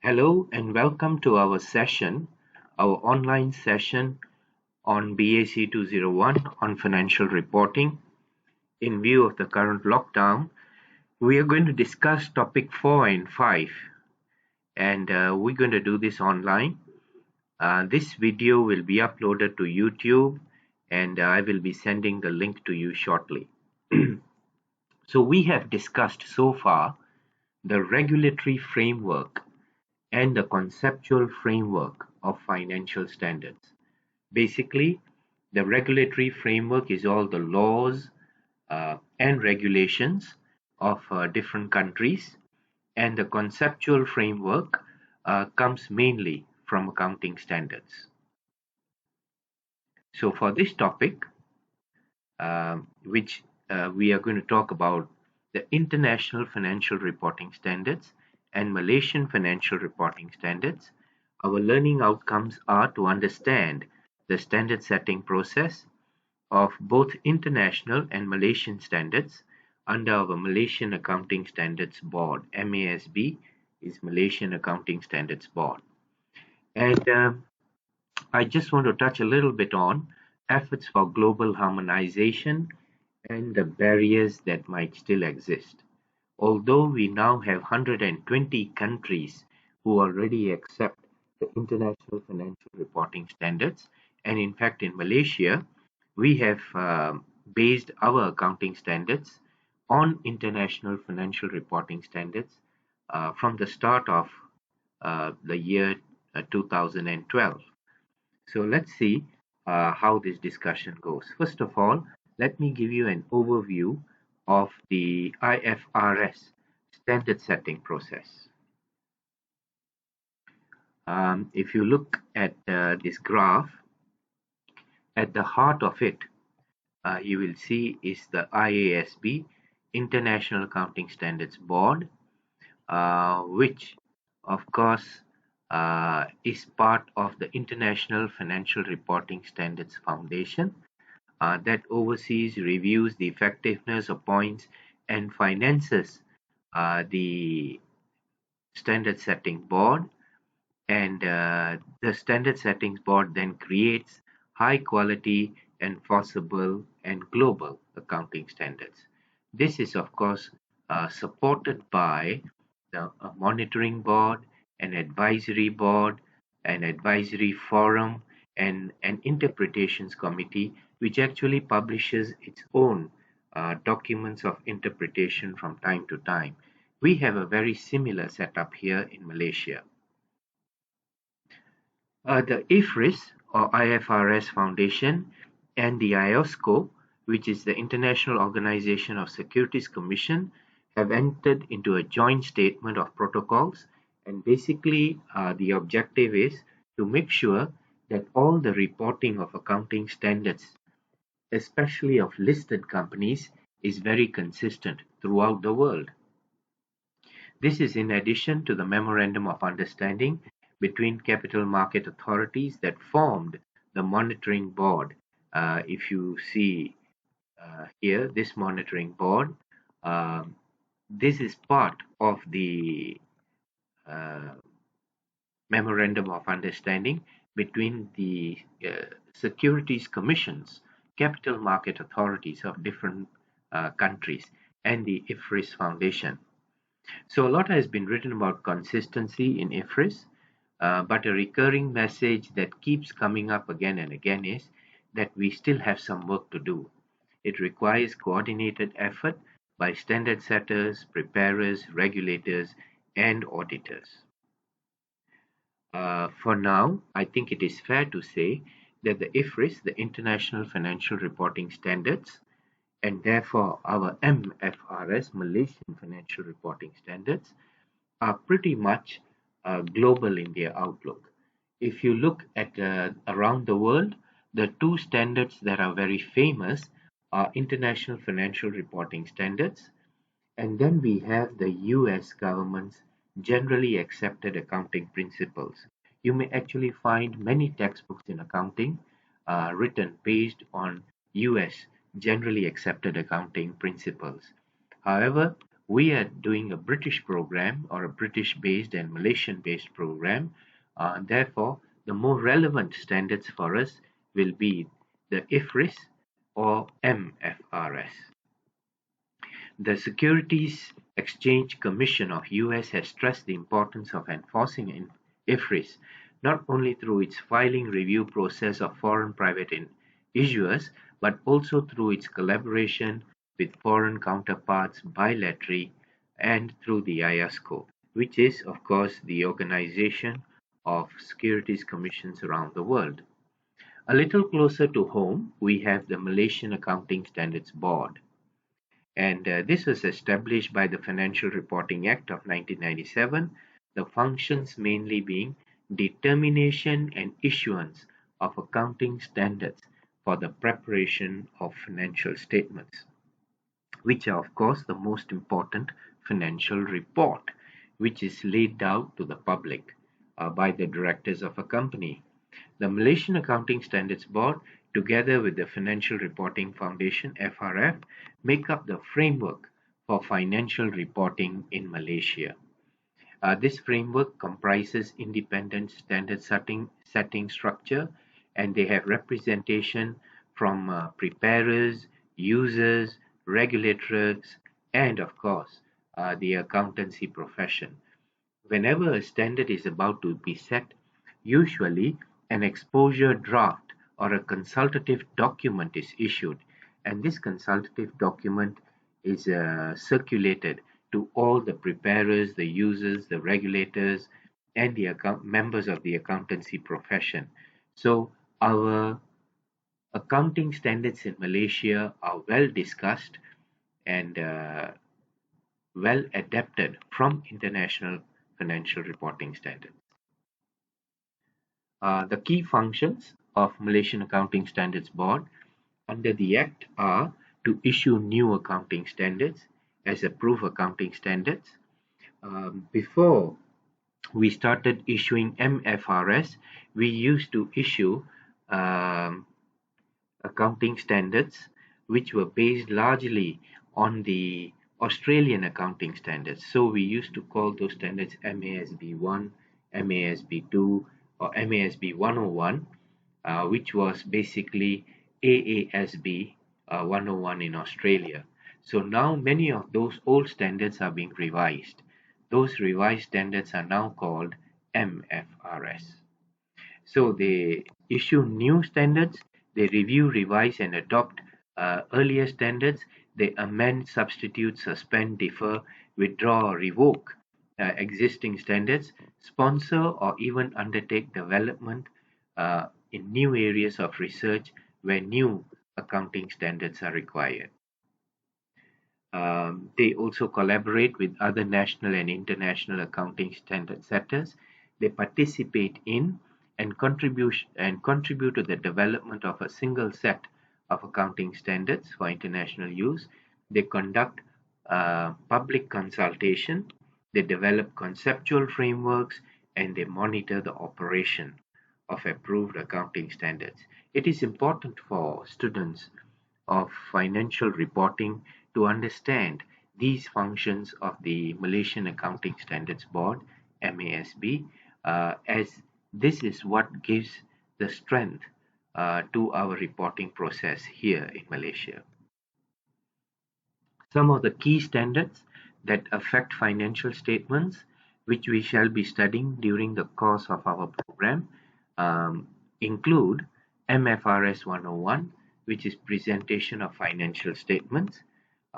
Hello and welcome to our online session on BAC 201 on financial reporting. In view of the current lockdown, we are going to discuss topic 4 and 5, and we're going to do this online. This video will be uploaded to YouTube, and I will be sending the link to you shortly. So we have discussed so far the regulatory framework and the conceptual framework of financial standards. Basically, the regulatory framework is all the laws and regulations of different countries, and the conceptual framework comes mainly from accounting standards. So for this topic, which we are going to talk about the International Financial Reporting Standards and Malaysian Financial Reporting Standards, our learning outcomes are to understand the standard setting process of both international and Malaysian standards under our Malaysian Accounting Standards Board. MASB is Malaysian Accounting Standards Board. And I just want to touch a little bit on efforts for global harmonization and the barriers that might still exist. Although we now have 120 countries who already accept the International Financial Reporting Standards, and in fact in Malaysia, we have based our accounting standards on International Financial Reporting Standards from the start of the year 2012. So let's see how this discussion goes. First of all, let me give you an overview of the IFRS standard setting process. If you look at this graph, at the heart of it, you will see is the IASB, International Accounting Standards Board, which of course is part of the International Financial Reporting Standards Foundation that oversees, reviews the effectiveness, appoints, and finances the standard setting board. And the standard settings board then creates high quality, enforceable, and global accounting standards. This is, of course, supported by a monitoring board, an advisory board, an advisory forum, and an interpretations committee, which actually publishes its own documents of interpretation from time to time. We have a very similar setup here in Malaysia. The Ifrs or IFRS Foundation and the IOSCO, which is the International Organization of Securities Commission, have entered into a joint statement of protocols, and basically the objective is to make sure that all the reporting of accounting standards, especially of listed companies, is very consistent throughout the world. This is in addition to the Memorandum of Understanding between capital market authorities that formed the monitoring board. If you see here, this monitoring board, this is part of the Memorandum of Understanding between the securities commissions, capital market authorities of different countries, and the Ifrs Foundation. So a lot has been written about consistency in Ifrs, but a recurring message that keeps coming up again and again is that we still have some work to do. It requires coordinated effort by standard setters, preparers, regulators, and auditors. For now, I think it is fair to say that the Ifrs, the International Financial Reporting Standards, and therefore our MFRS, Malaysian Financial Reporting Standards, are pretty much global in their outlook. If you look at around the world, the two standards that are very famous are International Financial Reporting Standards, and then we have the US government's generally accepted accounting principles. You may actually find many textbooks in accounting written based on US generally accepted accounting principles. However, We are doing a British program or a British-based and Malaysian-based program. Therefore, the more relevant standards for us will be the Ifrs or Mfrs. The Securities Exchange Commission of US has stressed the importance of enforcing Ifrs not only through its filing review process of foreign private issuers, but also through its collaboration with foreign counterparts bilaterally and through the IASCO, which is, of course, the organization of securities commissions around the world. A little closer to home, we have the Malaysian Accounting Standards Board. And this was established by the Financial Reporting Act of 1997, the functions mainly being determination and issuance of accounting standards for the preparation of financial statements, which are of course the most important financial report, which is laid out to the public by the directors of a company. The Malaysian Accounting Standards Board, together with the Financial Reporting Foundation (FRF), make up the framework for financial reporting in Malaysia. This framework comprises independent standard setting structure, and they have representation from preparers, users, regulators, and of course the accountancy profession. Whenever a standard is about to be set, usually an exposure draft or a consultative document is issued, and this consultative document is circulated to all the preparers, the users, the regulators, and the members of the accountancy profession. So our accounting standards in Malaysia are well discussed and well adapted from international financial reporting standards. The key functions of Malaysian Accounting Standards Board under the Act are to issue new accounting standards as approved accounting standards. Before we started issuing MFRS, we used to issue accounting standards which were based largely on the Australian accounting standards. So we used to call those standards MASB 1, MASB 2, or MASB 101, which was basically AASB 101 in Australia. So now many of those old standards are being revised. Those revised standards are now called MFRS. So they issue new standards, they review, revise, and adopt earlier standards. They amend, substitute, suspend, defer, withdraw, or revoke existing standards, sponsor or even undertake development in new areas of research where new accounting standards are required. They also collaborate with other national and international accounting standard setters. They participate in and contribute to the development of a single set of accounting standards for international use. They conduct public consultation, they develop conceptual frameworks, and they monitor the operation of approved accounting standards. It is important for students of financial reporting to understand these functions of the Malaysian Accounting Standards Board, MASB, as this is what gives the strength to our reporting process here in Malaysia. Some of the key standards that affect financial statements, which we shall be studying during the course of our program, include MFRS 101, which is presentation of financial statements,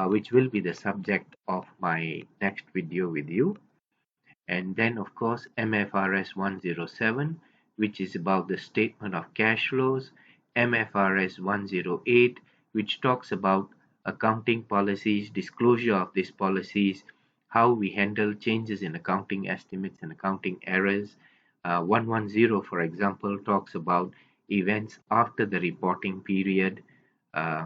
which will be the subject of my next video with you. And then, of course, MFRS 107, which is about the statement of cash flows, MFRS 108, which talks about accounting policies, disclosure of these policies, how we handle changes in accounting estimates and accounting errors. 110, for example, talks about events after the reporting period. There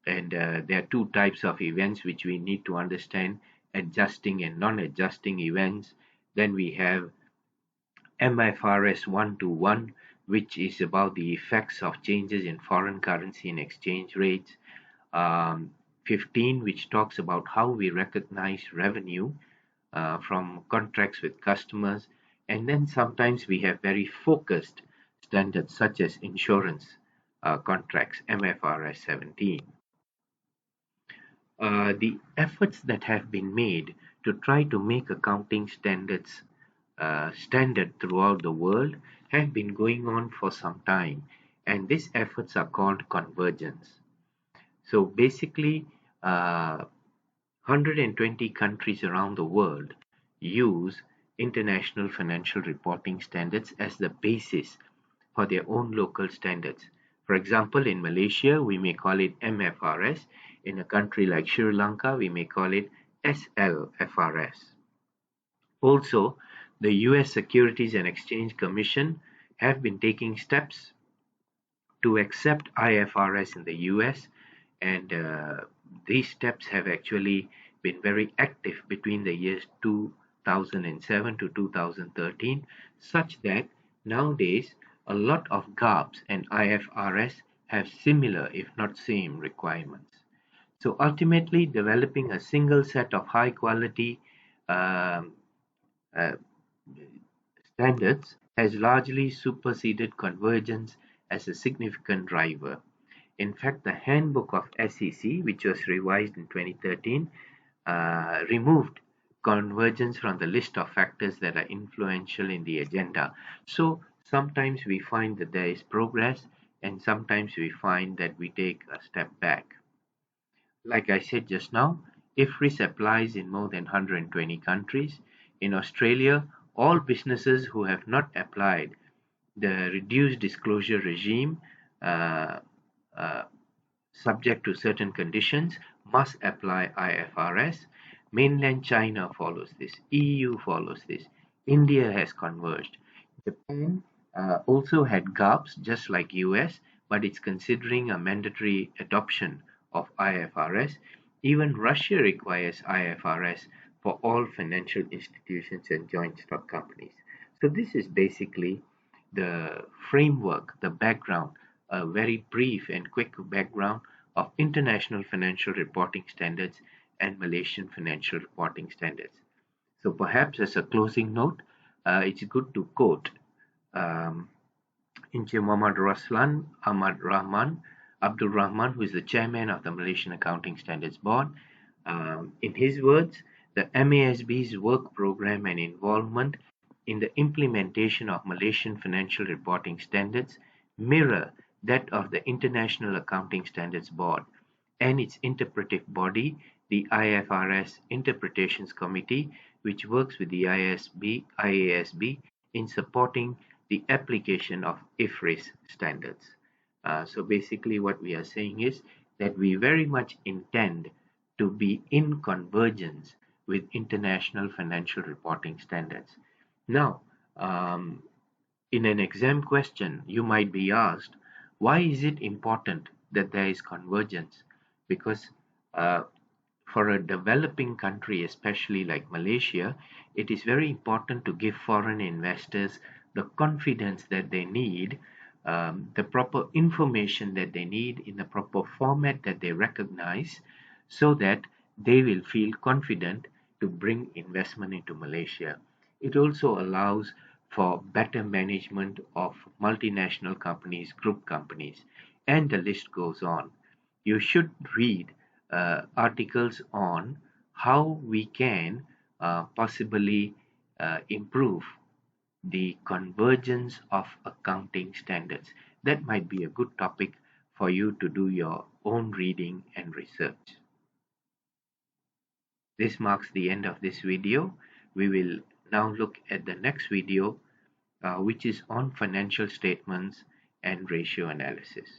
are two types of events which we need to understand: adjusting and non-adjusting events. Then we have MFRS 121, which is about the effects of changes in foreign currency and exchange rates. 15, which talks about how we recognize revenue from contracts with customers. And then sometimes we have very focused standards such as insurance contracts, Mfrs 17. The efforts that have been made to try to make accounting standards standard throughout the world have been going on for some time, and these efforts are called convergence. So basically, 120 countries around the world use international financial reporting standards as the basis for their own local standards. For example, in Malaysia, we may call it MFRS. In a country like Sri Lanka, we may call it SLFRS. Also, the US Securities and Exchange Commission have been taking steps to accept IFRS in the US, and these steps have actually been very active between the years 2007 to 2013, such that nowadays a lot of GAAPs and IFRS have similar, if not same, requirements. So ultimately, developing a single set of high quality standards has largely superseded convergence as a significant driver. In fact, the Handbook of SEC, which was revised in 2013, removed convergence from the list of factors that are influential in the agenda. So sometimes we find that there is progress, and sometimes we find that we take a step back. Like I said just now, Ifrs applies in more than 120 countries. In Australia, all businesses who have not applied the reduced disclosure regime subject to certain conditions must apply IFRS. Mainland China follows this. EU follows this. India has converged. Japan also had GAAPs just like US, but it's considering a mandatory adoption of IFRS. Even Russia requires IFRS for all financial institutions and joint stock companies. So this is basically the framework, the background, a very brief and quick background of international financial reporting standards and Malaysian financial reporting standards. So perhaps as a closing note, it's good to quote Encik Muhammad Raslan Ahmad Rahman Abdul Rahman, who is the chairman of the Malaysian Accounting Standards Board. In his words, the MASB's work program and involvement in the implementation of Malaysian financial reporting standards mirror that of the International Accounting Standards Board and its interpretive body, the IFRS Interpretations Committee, which works with the IASB in supporting the application of Ifrs standards. So basically what we are saying is that we very much intend to be in convergence with international financial reporting standards. Now, in an exam question, you might be asked, why is it important that there is convergence? Because for a developing country, especially like Malaysia, it is very important to give foreign investors the confidence that they need, the proper information that they need in the proper format that they recognize, so that they will feel confident to bring investment into Malaysia. It also allows for better management of multinational companies, group companies, and the list goes on. You should read articles on how we can possibly improve the convergence of accounting standards. That might be a good topic for you to do your own reading and research. This marks the end of this video. We will now look at the next video, which is on financial statements and ratio analysis.